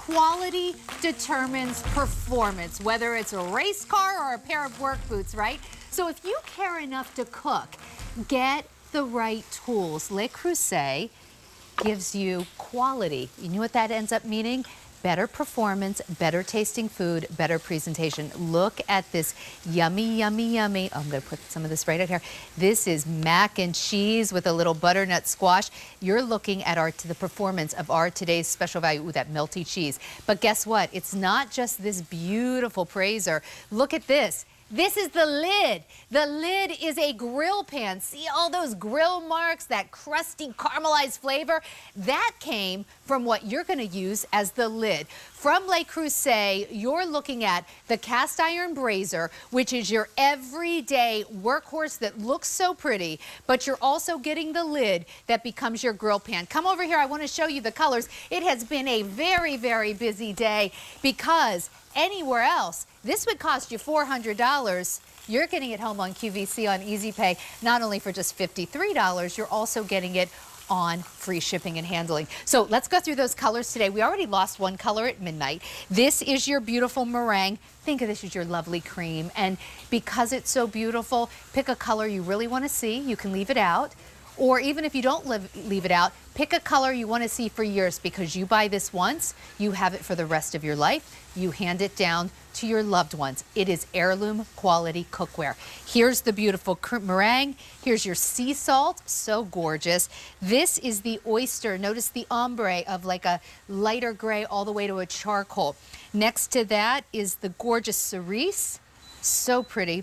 quality determines performance, whether it's a race car or a pair of work boots, right? So if you care enough to cook, get the right tools. Le Creuset gives you quality. You know what that ends up meaning? Better performance, better tasting food, better presentation. Look at this yummy, yummy, yummy. Oh, I'm gonna put some of this right out here. This is mac and cheese with a little butternut squash. You're looking at the performance of our today's special value. Ooh, that melty cheese. But guess what? It's not just this beautiful braiser. Look at this. This is the lid. The lid is a grill pan. See all those grill marks, that crusty caramelized flavor? That came from what you're going to use as the lid. From Le Creuset, you're looking at the cast iron braiser, which is your everyday workhorse that looks so pretty, but you're also getting the lid that becomes your grill pan. Come over here. I want to show you the colors. It has been a very, very busy day because anywhere else, this would cost you $400. You're getting it home on QVC on Easy Pay, not only for just $53, you're also getting it on free shipping and handling. So let's go through those colors today. We already lost one color at midnight. This is your beautiful meringue. Think of this as your lovely cream. And because it's so beautiful, pick a color you really want to see. You can leave it out. Or even if you don't leave it out, pick a color you want to see for years, because you buy this once, you have it for the rest of your life. You hand it down to your loved ones. It is heirloom quality cookware. Here's the beautiful meringue. Here's your sea salt, so gorgeous. This is the oyster. Notice the ombre of like a lighter gray all the way to a charcoal. Next to that is the gorgeous cerise, so pretty.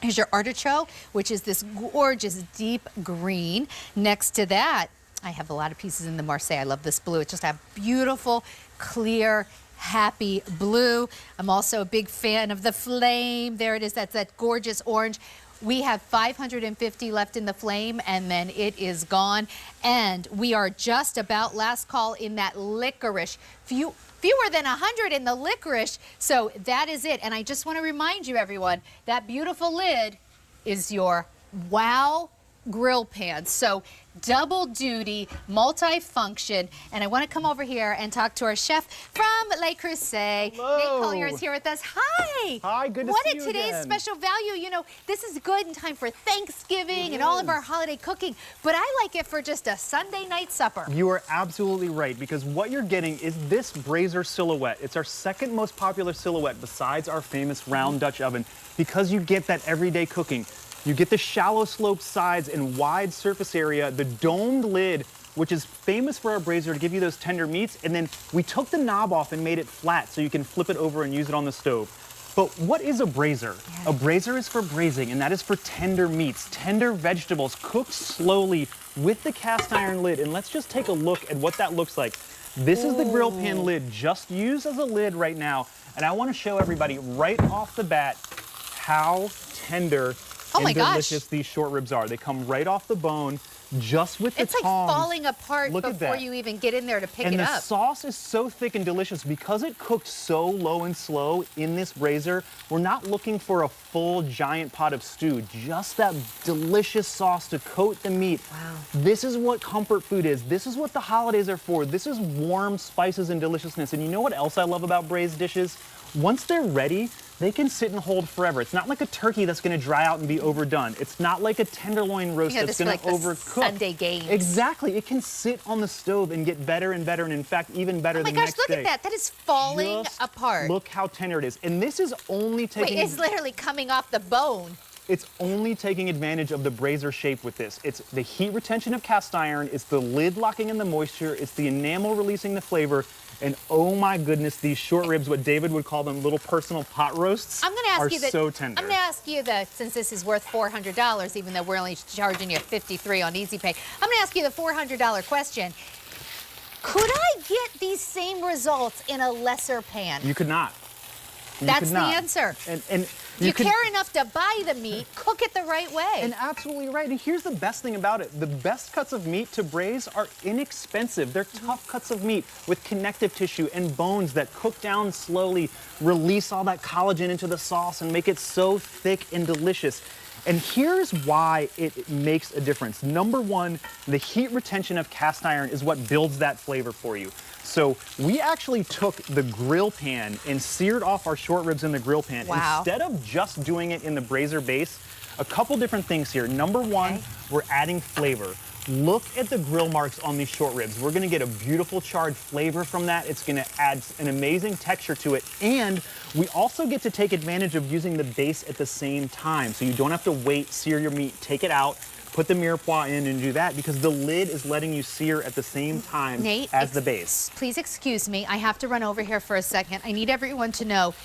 Here's your artichoke, which is this gorgeous deep green. Next to that, I have a lot of pieces in the Marseille. I love this blue. It's just a beautiful, clear, happy blue. I'm also a big fan of the flame. There it is. That's that gorgeous orange. We have 550 left in the flame, and then it is gone. And we are just about last call in that licorice. Fewer than 100 in the licorice, so that is it. And I just want to remind you, everyone, that beautiful lid is your wow grill pan. So double duty, multi-function. And I want to come over here and talk to our chef from Le Creuset. Hello. Nate Collier is here with us. Hi. Hi, good to see you What a today's again. special value. You know, this is good in time for Thanksgiving and all of our holiday cooking, but I like it for just a Sunday night supper. You are absolutely right, because what you're getting is this braiser silhouette. It's our second most popular silhouette besides our famous round Dutch oven, because you get that everyday cooking. You get the shallow sloped sides and wide surface area, the domed lid, which is famous for our braiser to give you those tender meats, and then we took the knob off and made it flat so you can flip it over and use it on the stove. But what is a braiser? Yeah. A braiser is for braising, and that is for tender meats, tender vegetables, cooked slowly with the cast iron lid. And let's just take a look at what that looks like. This is the grill pan lid, just used as a lid right now. And I want to show everybody right off the bat how tender and delicious these short ribs are. They come right off the bone, just with the tongs. It's like falling apart before you even get in there to pick it up. And the sauce is so thick and delicious because it cooked so low and slow in this braiser. We're not looking for a full giant pot of stew, just that delicious sauce to coat the meat. Wow. This is what comfort food is. This is what the holidays are for. This is warm spices and deliciousness. And you know what else I love about braised dishes? Once they're ready, they can sit and hold forever. It's not like a turkey that's going to dry out and be overdone. It's not like a tenderloin roast that's going to overcook. Sunday games. Exactly. It can sit on the stove and get better and better, and in fact, even better the next day. Oh my gosh, look at that. That is falling apart. Look how tender it is. And this is only taking... Wait, it's literally coming off the bone. It's only taking advantage of the braiser shape with this. It's the heat retention of cast iron, it's the lid locking in the moisture, it's the enamel releasing the flavor, and oh my goodness, these short ribs, what David would call them little personal pot roasts, are so tender. I'm going to ask you that, since this is worth $400, even though we're only charging you $53 on Easy Pay, I'm going to ask you the $400 question. Could I get these same results in a lesser pan? You could not. That's the answer. And you care enough to buy the meat, cook it the right way. And absolutely right. And here's the best thing about it. The best cuts of meat to braise are inexpensive. They're tough cuts of meat with connective tissue and bones that cook down slowly, release all that collagen into the sauce and make it so thick and delicious. And here's why it makes a difference. Number one, the heat retention of cast iron is what builds that flavor for you. So we actually took the grill pan and seared off our short ribs in the grill pan. Wow. Instead of just doing it in the braiser base, a couple different things here. Number one, we're adding flavor. Look at the grill marks on these short ribs. We're gonna get a beautiful charred flavor from that. It's gonna add an amazing texture to it. And we also get to take advantage of using the base at the same time. So you don't have to wait, sear your meat, take it out, put the mirepoix in and do that, because the lid is letting you sear at the same time Nate, as the base. Please excuse me. I have to run over here for a second. I need everyone to know,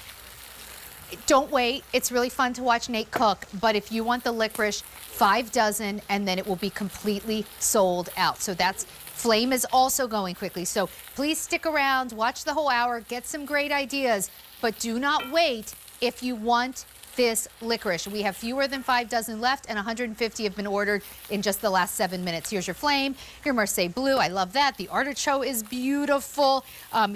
don't wait. It's really fun to watch Nate cook, but if you want the licorice, 5 dozen, and then it will be completely sold out. So that's, flame is also going quickly. So please stick around, watch the whole hour, get some great ideas, but do not wait if you want this licorice. We have fewer than 5 dozen left, and 150 have been ordered in just the last 7 minutes. Here's your flame, your Marseille blue. I love that. The artichoke is beautiful.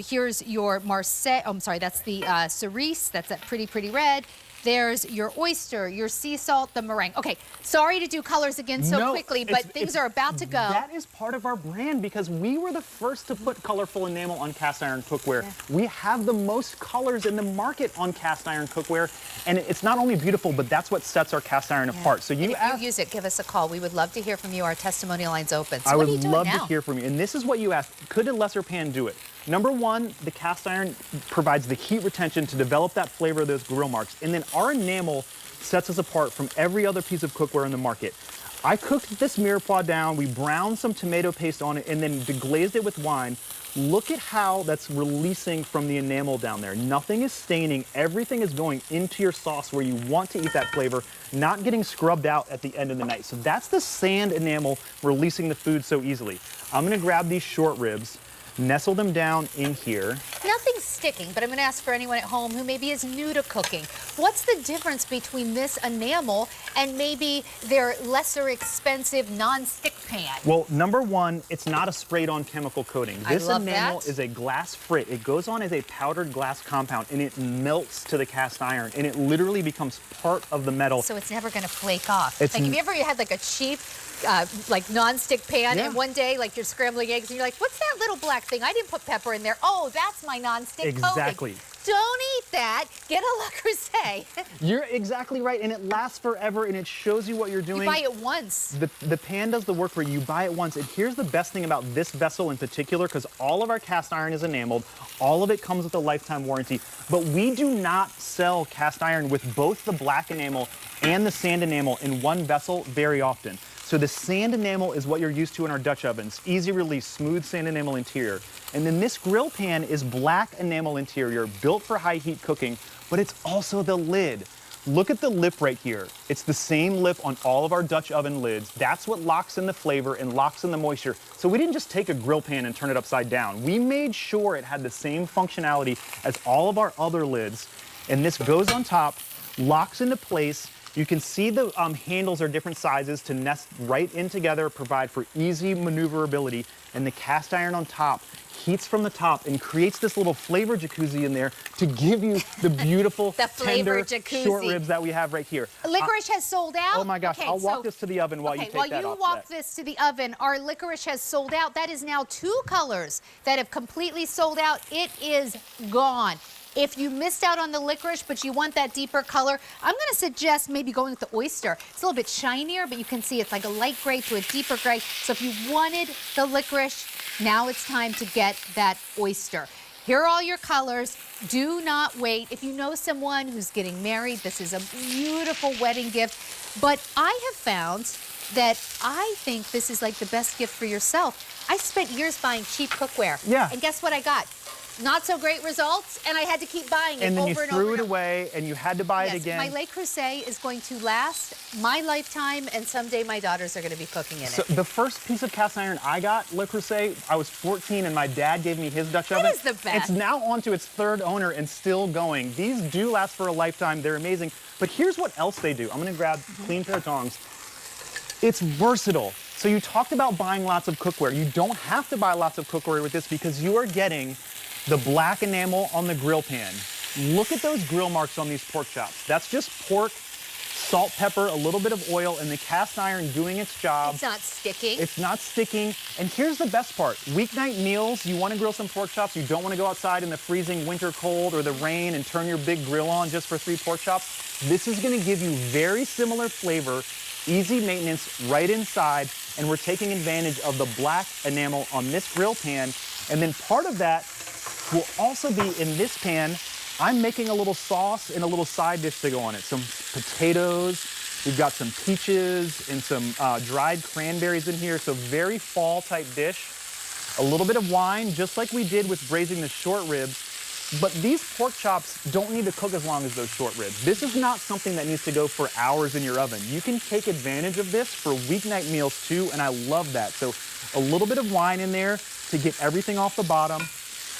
Here's your Marseille, oh, I'm sorry, that's the cerise. That's that pretty, pretty red. There's your oyster, your sea salt, the meringue. Okay, sorry to do colors again so quickly, but things are about to go. That is part of our brand, because we were the first to put colorful enamel on cast iron cookware. Yeah. We have the most colors in the market on cast iron cookware, and it's not only beautiful, but that's what sets our cast iron apart. So if you use it, give us a call. We would love to hear from you. Our testimonial line's open. So I what would are you doing love now? to hear from you. And this is what you asked. Could a lesser pan do it? Number one, the cast iron provides the heat retention to develop that flavor of those grill marks. And then our enamel sets us apart from every other piece of cookware in the market. I cooked this mirepoix down, we browned some tomato paste on it, and then deglazed it with wine. Look at how that's releasing from the enamel down there. Nothing is staining, everything is going into your sauce where you want to eat that flavor, not getting scrubbed out at the end of the night. So that's the sand enamel releasing the food so easily. I'm gonna grab these short ribs, nestle them down in here. Nothing's sticking, but I'm going to ask for anyone at home who maybe is new to cooking. What's the difference between this enamel and maybe their lesser expensive non-stick pan? Well, number one, it's not a sprayed-on chemical coating. This enamel is a glass frit. It goes on as a powdered glass compound, and it melts to the cast iron, and it literally becomes part of the metal. So it's never going to flake off. It's like, have you ever had like a cheap like non-stick pan, and one day like you're scrambling eggs and you're like, what's that little black thing? I didn't put pepper in there. Oh, that's my non-stick coating. Exactly. Don't eat that. Get a Le Creuset. You're exactly right, and it lasts forever, and it shows you what you're doing. You buy it once. The pan does the work for you. You buy it once, and here's the best thing about this vessel in particular, because all of our cast iron is enameled, all of it comes with a lifetime warranty, but we do not sell cast iron with both the black enamel and the sand enamel in one vessel very often. So the sand enamel is what you're used to in our Dutch ovens. Easy release, smooth sand enamel interior. And then this grill pan is black enamel interior, built for high heat cooking, but it's also the lid. Look at the lip right here. It's the same lip on all of our Dutch oven lids. That's what locks in the flavor and locks in the moisture. So we didn't just take a grill pan and turn it upside down. We made sure it had the same functionality as all of our other lids. And this goes on top, locks into place. You can see the handles are different sizes to nest right in together, provide for easy maneuverability, and the cast iron on top heats from the top and creates this little flavor jacuzzi in there to give you the beautiful, tender short ribs that we have right here. Licorice has sold out? Oh my gosh, I'll walk this to the oven while you take that off. While you walk this to the oven, our licorice has sold out. That is now 2 colors that have completely sold out. It is gone. If you missed out on the licorice, but you want that deeper color, I'm going to suggest maybe going with the oyster. It's a little bit shinier, but you can see it's like a light gray to a deeper gray. So if you wanted the licorice, now it's time to get that oyster. Here are all your colors. Do not wait. If you know someone who's getting married, this is a beautiful wedding gift. But I have found that I think this is like the best gift for yourself. I spent years buying cheap cookware. Yeah. And guess what I got? Not so great results, and I had to keep buying it and then over you and threw over it away, and you had to buy it again. My Le Creuset is going to last my lifetime, and someday my daughters are going to be cooking in it. The first piece of cast iron I got, Le Creuset, I was 14, and my dad gave me his Dutch oven. That is the best. It's now on to its 3rd owner and still going. These do last for a lifetime. They're amazing. But here's what else they do. I'm going to grab a clean pair of tongs. It's versatile. So you talked about buying lots of cookware. You don't have to buy lots of cookware with this because you are getting the black enamel on the grill pan. Look at those grill marks on these pork chops. That's just pork salt, pepper, a little bit of oil, and the cast iron doing its job. It's not sticking. It's not sticking. And here's the best part. Weeknight meals, you want to grill some pork chops. You don't want to go outside in the freezing winter cold or the rain and turn your big grill on just for 3 pork chops. This is going to give you very similar flavor, easy maintenance right inside, and we're taking advantage of the black enamel on this grill pan. And then part of that will also be in this pan. I'm making a little sauce and a little side dish to go on it. Some potatoes, we've got some peaches and some dried cranberries in here. So very fall type dish. A little bit of wine, just like we did with braising the short ribs. But these pork chops don't need to cook as long as those short ribs. This is not something that needs to go for hours in your oven. You can take advantage of this for weeknight meals too, and I love that. So a little bit of wine in there to get everything off the bottom.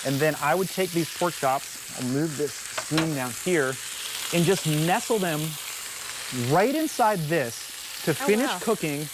And then I would take these pork chops, I'll move this spoon down here, and just nestle them right inside this to finish cooking.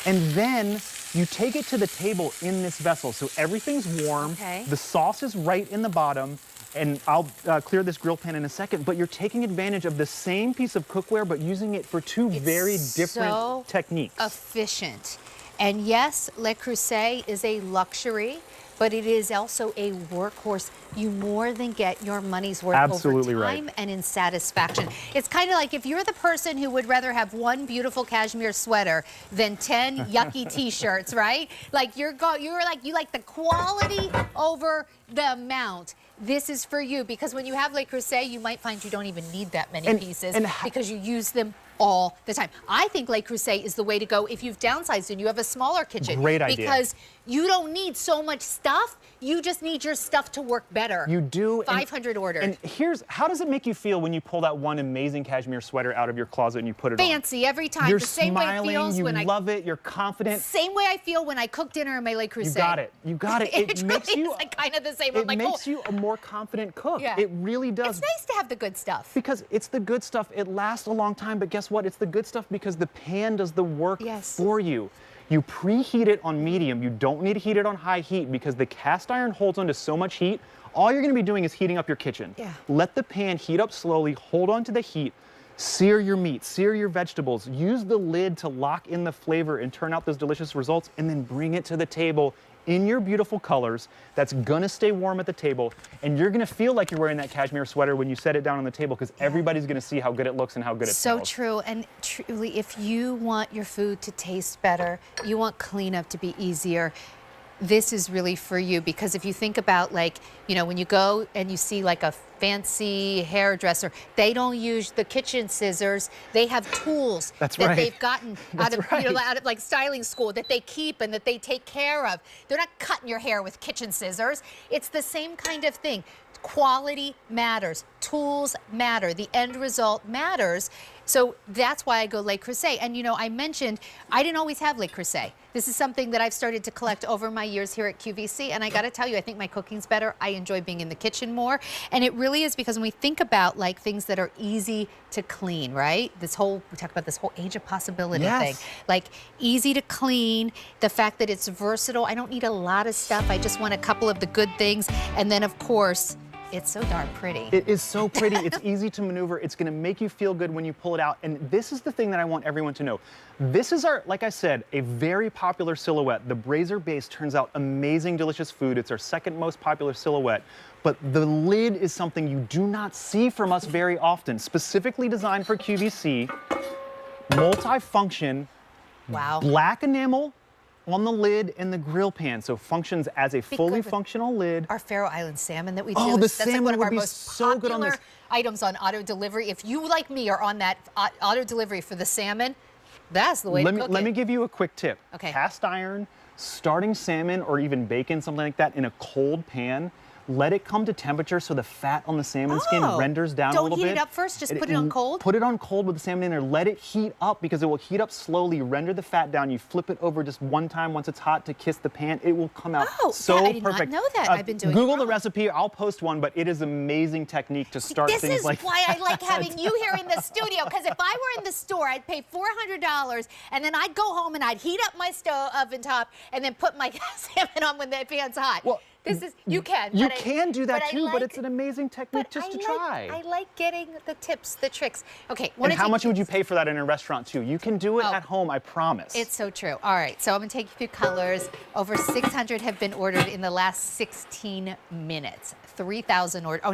And then you take it to the table in this vessel. So everything's warm, the sauce is right in the bottom, and I'll clear this grill pan in a second, but you're taking advantage of the same piece of cookware, but using it for two very different techniques. Efficient. And yes, Le Creuset is a luxury, but it is also a workhorse. You more than get your money's worth over time and in satisfaction. It's kind of like if you're the person who would rather have one beautiful cashmere sweater than 10 yucky t-shirts, right? Like you like the quality over the amount. This is for you, because when you have Le Creuset, you might find you don't even need that many pieces because you use them all the time. I think Le Creuset is the way to go if you've downsized and you have a smaller kitchen. Great idea. Because you don't need so much stuff. You just need your stuff to work better. You do. 500 ordered. And how does it make you feel when you pull that one amazing cashmere sweater out of your closet and you put it on? Fancy every time. You're the same smiling, way it feels you when love it, you're confident. Same way I feel when I cook dinner in my Le Creuset. You got it. You got it. It makes you like kind of the same. It makes you a more confident cook. Yeah. It really does. It's nice to have the good stuff. Because it's the good stuff. It lasts a long time, but guess what? It's the good stuff because the pan does the work for you. You preheat it on medium. You don't need to heat it on high heat because the cast iron holds onto so much heat. All you're going to be doing is heating up your kitchen. Let the pan heat up slowly, hold on to the heat, sear your meat, sear your vegetables, use the lid to lock in the flavor and turn out those delicious results, and then bring it to the table in your beautiful colors. That's gonna stay warm at the table, and you're gonna feel like you're wearing that cashmere sweater when you set it down on the table, because everybody's gonna see how good it looks and how good it smells. So true. And truly, if you want your food to taste better, you want cleanup to be easier, this is really for you. Because if you think about, like, you know, when you go and you see like a fancy hairdresser, they don't use the kitchen scissors. They have tools that they've gotten out of, you know, out of like styling school that they keep and that they take care of. They're not cutting your hair with kitchen scissors. It's the same kind of thing. Quality matters. Tools matter. The end result matters. So that's why I go Le Creuset. And you know, I mentioned I didn't always have Le Creuset. This is something that I've started to collect over my years here at QVC. And I got to tell you, I think my cooking's better. I enjoy being in the kitchen more. And it really is because when we think about like things that are easy to clean, right? We talk about this whole age of possibility thing. Like easy to clean, the fact that it's versatile. I don't need a lot of stuff. I just want a couple of the good things. And then of course, it's so darn pretty. It is so pretty. It's easy to maneuver. It's going to make you feel good when you pull it out. And this is the thing that I want everyone to know. This is our, like I said, a very popular silhouette. The Braiser base turns out amazing, delicious food. It's our second most popular silhouette. But the lid is something you do not see from us very often. Specifically designed for QVC, multi-function, black enamel on the lid and the grill pan, so functions as a fully functional lid. Our Faroe Island salmon that we do. Oh, the that's salmon like one of would our be most so good on this. Items on auto delivery. If you, like me, are on that auto delivery for the salmon, that's the way to cook it. Let me give you a quick tip. Okay. Cast iron, starting salmon or even bacon, something like that, in a cold pan. Let it come to temperature so the fat on the salmon skin renders down a little bit. Don't heat it up first, just put it on cold? Put it on cold with the salmon in there. Let it heat up because it will heat up slowly, render the fat down. You flip it over just one time once it's hot to kiss the pan. It will come out so perfect. I did not know that. I've been doing Google the recipe. I'll post one, but it is amazing technique to start things like that. This is why I like having you here in the studio, because if I were in the store, I'd pay $400, and then I'd go home and I'd heat up my oven top and then put my salmon on when the pan's hot. Well, This is, you can. You but can do that too, but like- it's an amazing technique just to try. I like getting the tips, the tricks. Okay. And how much would you pay for that in a restaurant too? You can do it at home, I promise. It's so true. All right, so I'm gonna take you through colors. Over 600 have been ordered in the last 16 minutes. 3,000 orders. Oh,